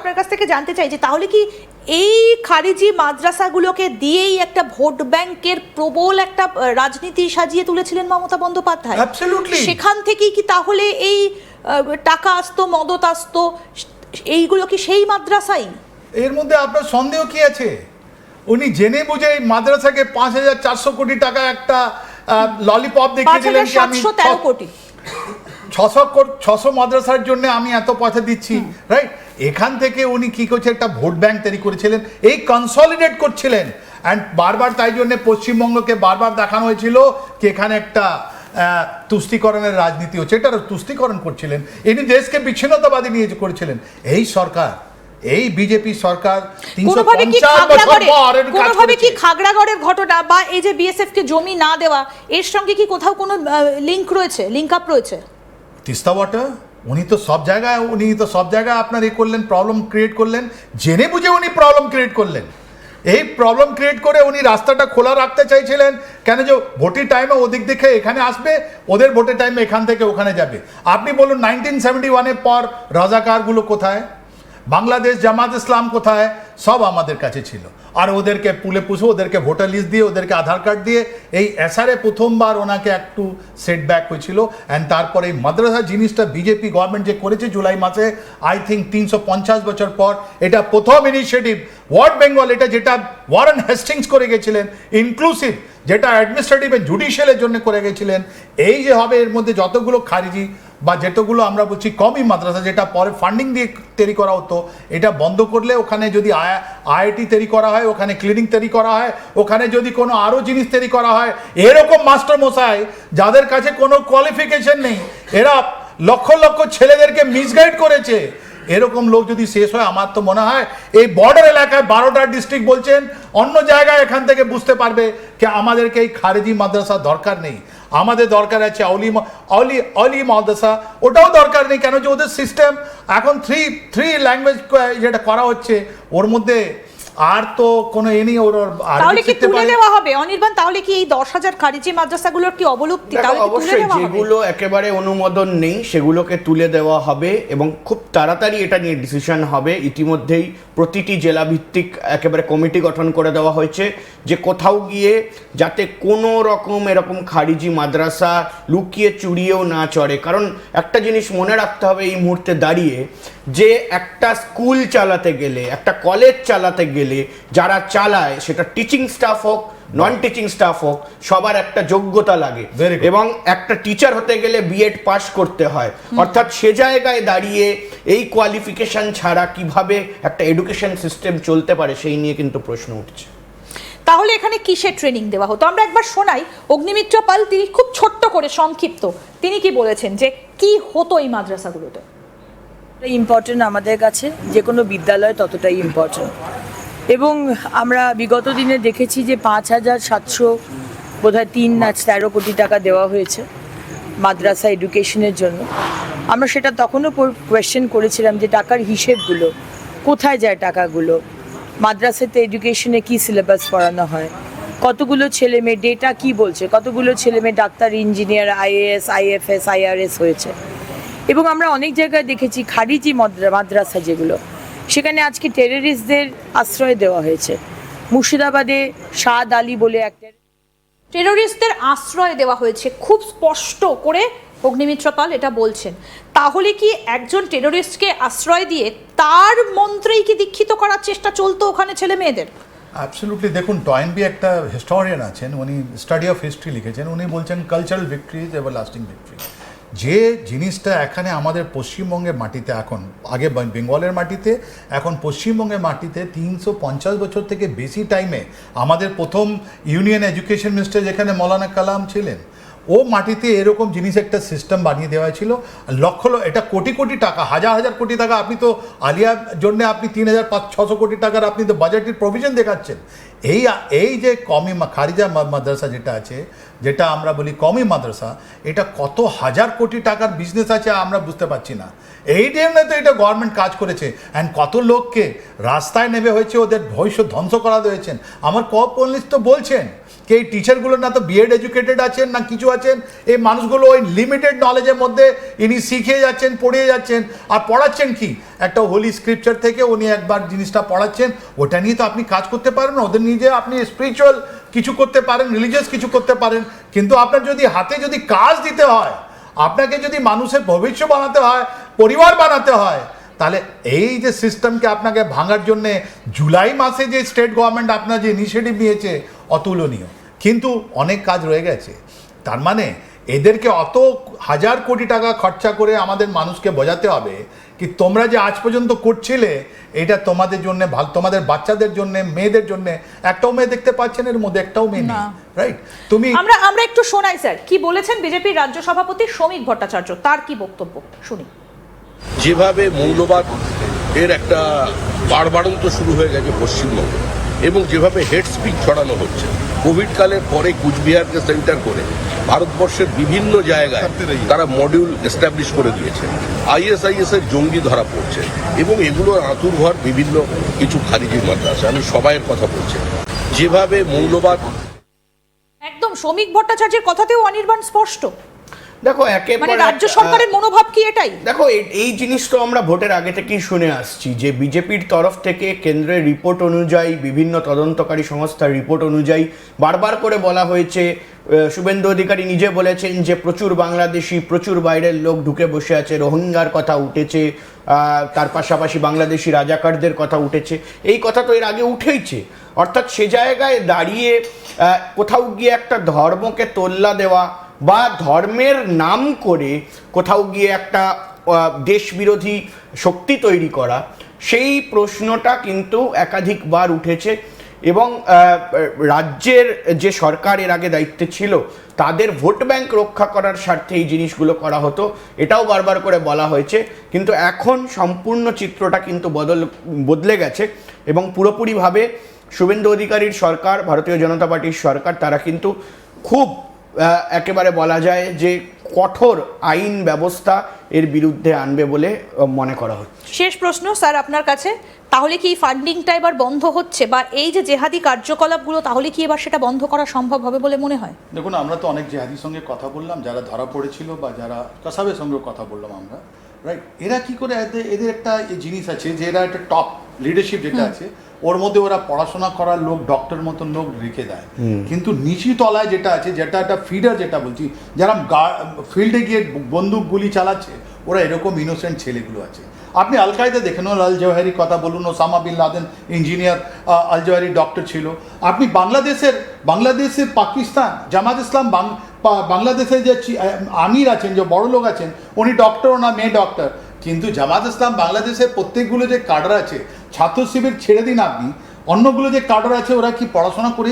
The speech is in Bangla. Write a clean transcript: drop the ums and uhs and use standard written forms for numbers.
আপনার কাছ থেকে জানতে চাই যে তাহলে কি এই খারিজি মাদ্রাসাগুলোকে দিয়েই একটা ভোট ব্যাংকের প্রবল একটা রাজনীতি সাজিয়ে তুলেছিলেন মমতা বন্দ্যোপাধ্যায়? অ্যাবসলিউটলি। সেখান থেকেই কি তাহলে এই টাকা আসতো, মদত আসতো, এইগুলো কি সেই মাদ্রাসাই? এর মধ্যে আপনার সন্দেহ কি আছে? উনি জেনে বুঝে এই মাদ্রাসাকে 5,400 কোটি টাকা একটা ললিপপ দেখিয়েছিলেন কি আমি 5,713 কোটি 600 মাদ্রাসার জন্য আমি এত পয়সা দিচ্ছি, রাইট? এখান থেকে উনি কি করছে, একটা ভোট ব্যাংক তৈরি করেছিলেন, এই কনসলিডেট করছিলেন। অ্যান্ড বারবার তাই জন্য পশ্চিমবঙ্গকে বারবার দেখানো হয়েছিল কি এখানে একটা তুষ্টিকরণের রাজনীতি হচ্ছে, এটা তুষ্টিকরণ করছিলেন। ইনি দেশকে বিচ্ছিন্নতাবাদী নিয়ে করেছিলেন। এই সরকার, এই বিজেপি সরকার কোনোভাবে কি খাগড়াগড়ের ঘটনা বা এই যে বিএসএফ কে জমি না দেওয়া, এর সঙ্গে কি কোথাও কোনো লিংক আপ রয়েছে? তিস্তা ওয়াটার উনি তো সব জায়গায় আপনার করলেন, প্রবলেম ক্রিয়েট করলেন, জেনে বুঝে উনি প্রবলেম ক্রিয়েট করলেন। এই প্রবলেম ক্রিয়েট করে উনি রাস্তাটা খোলা রাখতে চাইছিলেন কেন, যে ভোটের টাইমে ওদিক দেখে এখানে আসবে, ওদের ভোটের টাইমে এখান থেকে ওখানে যাবে। আপনি বলুন 1971-এর পর রাজাকারগুলো কোথায়, বাংলাদেশ জামাত ইসলাম কোথায়? সব আমাদের কাছে ছিল। আর ওদেরকে পুষে ওদেরকে ভোটার লিস্ট দিয়ে, ওদেরকে আধার কার্ড দিয়ে এই এসআরএ প্রথমবার ওনাকে একটু সেটব্যাক হয়েছিল। অ্যান্ড তারপরে এই মাদ্রাসা জিনিসটা বিজেপি গভর্নমেন্ট যে করেছে জুলাই মাসে, আই থিঙ্ক 350 বছর পর এটা প্রথম ইনিশিয়েটিভ ওয়ার্ড বেঙ্গল, এটা যেটা ওয়ারেন হেস্টিংস করে গেছিলেন, ইনক্লুসিভ, যেটা অ্যাডমিনিস্ট্রেটিভ এন্ড জুডিশিয়ালের জন্য করে গেছিলেন। এই যে হবে এর মধ্যে যতগুলো খারিজি বা যেতগুলো আমরা বলছি কমই মাদ্রাসা, যেটা পরে ফান্ডিং দিয়ে তৈরি করা হতো, এটা বন্ধ করলে ওখানে যদি আইআইটি তৈরি করা হয়, ওখানে ক্লিনিক তৈরি করা হয়, ওখানে যদি কোনো আরও জিনিস তৈরি করা হয়, এরকম মাস্টার মশাই যাদের কাছে কোনো কোয়ালিফিকেশন নেই, এরা লক্ষ লক্ষ ছেলেদেরকে মিসগাইড করেছে, এরকম লোক যদি শেষ হয়, আমার তো মনে হয় এই বর্ডার এলাকায় 12টা ডিস্ট্রিক্ট বলছেন, অন্য জায়গায় এখান থেকে বুঝতে পারবে যে আমাদেরকে এই খারেজি মাদ্রাসা দরকার নেই, আমাদের দরকার আছে অলি মাদ্রাসা, ওটাও দরকার নেই। কেন যে ওদের সিস্টেম এখন থ্রি ল্যাঙ্গুয়েজ যেটা করা হচ্ছে, ওর মধ্যে আর তো কোনো নেই। ওর তাহলে কি তুলে দেওয়া হবে অনির্বাণ? তাহলে কি এই 10,000 খারিজি মাদ্রাসাগুলোর কি অবলুপ্তি? তাহলে কি তুলে দেওয়া হবে? যেগুলো একেবারে অনুমোদন নেই সেগুলোকে তুলে দেওয়া হবে এবং খুব তাড়াতাড়ি এটা নিয়ে ডিসিশন হবে। ইতিমধ্যেই প্রতিটি জেলা ভিত্তিক একেবারে কমিটি গঠন করে দেওয়া হয়েছে যে কোথাও গিয়ে যাতে কোনো রকম এরকম খারিজি মাদ্রাসা লুকিয়ে চুরিয়েও না চড়ে। কারণ একটা জিনিস মনে রাখতে হবে এই মুহূর্তে দাঁড়িয়ে, যে একটা স্কুল চালাতে গেলে, একটা কলেজ চালাতে গেলে যারা চালায়, সেটা টিচিং স্টাফ হোক, নন টিচিং স্টাফ হোক, সবার একটা যোগ্যতা লাগে এবং একটা টিচার হতে গেলে বিএড পাস করতে হয়। অর্থাৎ সে জায়গায় দাঁড়িয়ে এই কোয়ালিফিকেশন ছাড়া কিভাবে একটা এডুকেশন সিস্টেম চলতে পারে সেই নিয়ে কিন্তু প্রশ্ন উঠছে। তাহলে এখানে কিসের ট্রেনিং দেওয়া হতো? আমরা একবার শোনাই অগ্নিমিত্র পাল, তিনি খুব ছোট্ট করে সংক্ষিপ্ত তিনি কি বলেছেন যে কি হতো এই মাদ্রাসাগুলোতে। ইম্পর্টেন্ট আমাদের কাছে, যে কোনো বিদ্যালয় ততটাই ইম্পর্টেন্ট। এবং আমরা বিগত দিনে দেখেছি যে 5,700 বোধহয় 13 কোটি টাকা দেওয়া হয়েছে মাদ্রাসা এডুকেশনের জন্য। আমরা সেটা তখনও কোয়েশ্চেন করেছিলাম যে টাকার হিসেবগুলো কোথায় যায়, টাকাগুলো মাদ্রাসাতে এডুকেশনে কি সিলেবাস পড়ানো হয়, কতগুলো ছেলে মেয়ে, ডেটা কি বলছে, কতগুলো ছেলে মেয়ে doctor, engineer, IAS, IFS, IRS হয়েছে। এবং আমরা অনেক জায়গায় দেখেছি খারিজি মাদ্রাসা যেগুলো, সেখানে আজকে টেররিস্টদের আশ্রয় দেওয়া হয়েছে। মুর্শিদাবাদে শাদ আলী বলে একটা টেররিস্টদের আশ্রয় দেওয়া হয়েছে, খুব স্পষ্ট করে অগ্নিমিত্র পাল এটা বলছেন। তাহলে কি একজন টেররিস্টকে আশ্রয় দিয়ে তার মন্ত্রেই কি দীক্ষিত করার চেষ্টা চলতো ওখানে ছেলে মেয়েদের? অ্যাবসলিউটলি। দেখুন, টয়েনবি একটা হিস্টোরিয়ান আছেন, উনি স্টাডি অফ হিস্ট্রি লিখেছেন, উনি বলছেন cultural victory is everlasting victory. যে জিনিসটা এখানে আমাদের পশ্চিমবঙ্গের মাটিতে, এখন আগে বেঙ্গলের মাটিতে, এখন পশ্চিমবঙ্গের মাটিতে 350 বছর থেকে বেশি টাইমে আমাদের প্রথম ইউনিয়ন এডুকেশন মিনিস্টার যেখানে মৌলানা কালাম ছিলেন, ও মাটিতে এরকম জিনিস একটা সিস্টেম বানিয়ে দেওয়া ছিল। এটা কোটি কোটি টাকা, হাজার হাজার কোটি টাকা। আপনি তো আলিয়ার জন্য আপনি 3,500-600 কোটি টাকার আপনি তো বাজেটের প্রভিশন দেখাচ্ছেন। এই যে কমি খারিজা মাদ্রাসা যেটা আছে, যেটা আমরা বলি কমি মাদ্রাসা, এটা কত হাজার কোটি টাকার বিজনেস আছে আমরা বুঝতে পারছি না। এই জন্য তো এটা গভর্নমেন্ট কাজ করেছে। অ্যান্ড কত লোককে রাস্তায় নেমে হয়েছে, ওদের ভবিষ্যৎ ধ্বংস করা হয়েছেন। আমার পুলিশ তো বলছেন কি এই টিচারগুলো না তো বিএড এডুকেটেড আছেন না কিছু আছেন, এই মানুষগুলো ওই লিমিটেড নলেজের মধ্যে ইনি শিখে যাচ্ছেন, পড়িয়ে যাচ্ছেন। আর পড়াচ্ছেন কি, একটা হোলি স্ক্রিপচার থেকে উনি একবার জিনিসটা পড়াচ্ছেন, ওটা নিয়ে তো আপনি কাজ করতে পারেন না। ওদের নিজে আপনি স্পিরিচুয়াল কিছু করতে পারেন, রিলিজিয়াস কিছু করতে পারেন, কিন্তু আপনার যদি হাতে যদি কাজ দিতে হয়, আপনাকে যদি মানুষের ভবিষ্যৎ বানাতে হয়, পরিবার বানাতে হয়, তাহলে এই যে সিস্টেমকে আপনাকে ভাঙার জন্যে জুলাই মাসে যে স্টেট গভর্নমেন্ট আপনার যে ইনিশিয়েটিভ নিয়েছে অতুলনীয়, কিন্তু অনেক কাজ রয়ে গেছে। তার মানে এদেরকে অত হাজার কোটি টাকা খরচা করে আমাদের মানুষকে বোঝাতে হবে কি তোমরা যে আজ পর্যন্ত করছিলে এটা তোমাদের জন্য ভালো, তোমাদের বাচ্চাদের জন্য, মেয়েদের জন্য। একটাও মেয়ে দেখতে পাচ্ছেন এর মধ্যে, একটাও মেয়ে নেই, রাইট? তুমি আমরা একটু শোনাই স্যার কি বলেছেন বিজেপির রাজ্য সভাপতি শ্রমিক ভট্টাচার্য, তার কি বক্তব্য শুনি। যেভাবে মৌলবাদ এর একটা বাড়বাড়ন্ত শুরু হয়ে গেছে পশ্চিমবঙ্গে, এবং যেভাবে হেড স্পিচ ছড়ানো হচ্ছে কোভিডকালের পরে কুচবিহারকে সেন্টার করে ভারতবর্ষের বিভিন্ন জায়গায় তারা মডিউল এস্টাবলিশ করে দিয়েছে, আইএসআইএস এর জঙ্গি ধরা পড়ছে, এবং এগুলোর আঁতুড়ঘর বিভিন্ন কিছু খারিজি মাদ্রাসা। আমি সবাইয়ের কথা বলছি, যেভাবে মৌলবাদ একদম শ্রমিক ভট্টাচার্যের কথাতেও অনির্বাণ স্পষ্ট। দেখো একেবারে মানে রাজ্য সরকারের মনোভাব কি এটাই? দেখো এই জিনিস তো আমরা ভোটের আগে থেকেই শুনে আসছি যে বিজেপির তরফ থেকে কেন্দ্রের রিপোর্ট অনুযায়ী, বিভিন্ন তদন্তকারী সংস্থার রিপোর্ট অনুযায়ী বারবার করে বলা হয়েছে, শুভেন্দু অধিকারী নিজে বলেছেন যে প্রচুর বাংলাদেশি, প্রচুর বাইরের লোক ঢুকে বসে আছে, রোহিঙ্গার কথা উঠেছে, তার পাশাপাশি বাংলাদেশি রাজাকারদের কথা উঠেছে। এই কথা তো এর আগে উঠেইছে। অর্থাৎ সে জায়গায় দাঁড়িয়ে কোথাও গিয়ে একটা ধর্মকে তোল্লা দেওয়া বা ধর্মের নাম করে কোথাও গিয়ে একটা দেশবিরোধী শক্তি তৈরি করা, সেই প্রশ্নটা কিন্তু একাধিকবার উঠেছে। এবং রাজ্যের যে সরকার এর আগে দায়িত্বে ছিল তাদের ভোট ব্যাংক রক্ষা করার স্বার্থে এই জিনিসগুলো করা হতো, এটাও বারবার করে বলা হয়েছে। কিন্তু এখন সম্পূর্ণ চিত্রটা কিন্তু বদলে গেছে এবং পুরোপুরিভাবে শুভেন্দু অধিকারীর সরকার, ভারতীয় জনতা পার্টির সরকার, তারা কিন্তু খুব একেবারে বলা যায় যে কঠোর আইন ব্যবস্থা এর বিরুদ্ধে আনবে বলে মনে করা হচ্ছে। শেষ প্রশ্ন স্যার আপনার কাছে, তাহলে কি ফান্ডিংটা এবার বন্ধ হচ্ছে, বা এই যে জেহাদি কার্যকলাপগুলো তাহলে কি এবার সেটা বন্ধ করা সম্ভব হবে বলে মনে হয়? দেখুন, আমরা তো অনেক জেহাদির সঙ্গে কথা বললাম, যারা ধরা পড়েছিল বা যারা কাসাবের সঙ্গেও কথা বললাম আমরা, রাইট? এরা কি করে, এদের একটা জিনিস আছে যে এরা একটা টপ লিডারশিপ যেটা আছে ওর মধ্যে ওরা পড়াশোনা করার লোক, ডক্টর মতন লোক রেখে দেয়, কিন্তু নিচু তলায় যেটা আছে, যেটা একটা ফিডার যেটা বলছি, যারা ফিল্ডে গিয়ে বন্দুক গুলি চালাচ্ছে, ওরা এরকম ইনোসেন্ট ছেলেগুলো আছে। আপনি আল কায়দা দেখেন, আল জওয়াহিরি কথা বলুন, ওসামা বিন লাদেন ইঞ্জিনিয়ার, আল জওয়াহিরি ডক্টর ছিল। আপনি বাংলাদেশের পাকিস্তান জামাত ইসলাম বাংলাদেশের যে আমির আছেন, যে বড় লোক আছেন, উনি ডক্টর না মেয়ে ডক্টর। কিন্তু জামাত ইসলাম বাংলাদেশের প্রত্যেকগুলো যে কাডার আছে, ছাত্র শিবির ছেড়ে দিন, আপনি অন্যগুলো যে কাডার আছে ওরা কি পড়াশোনা করে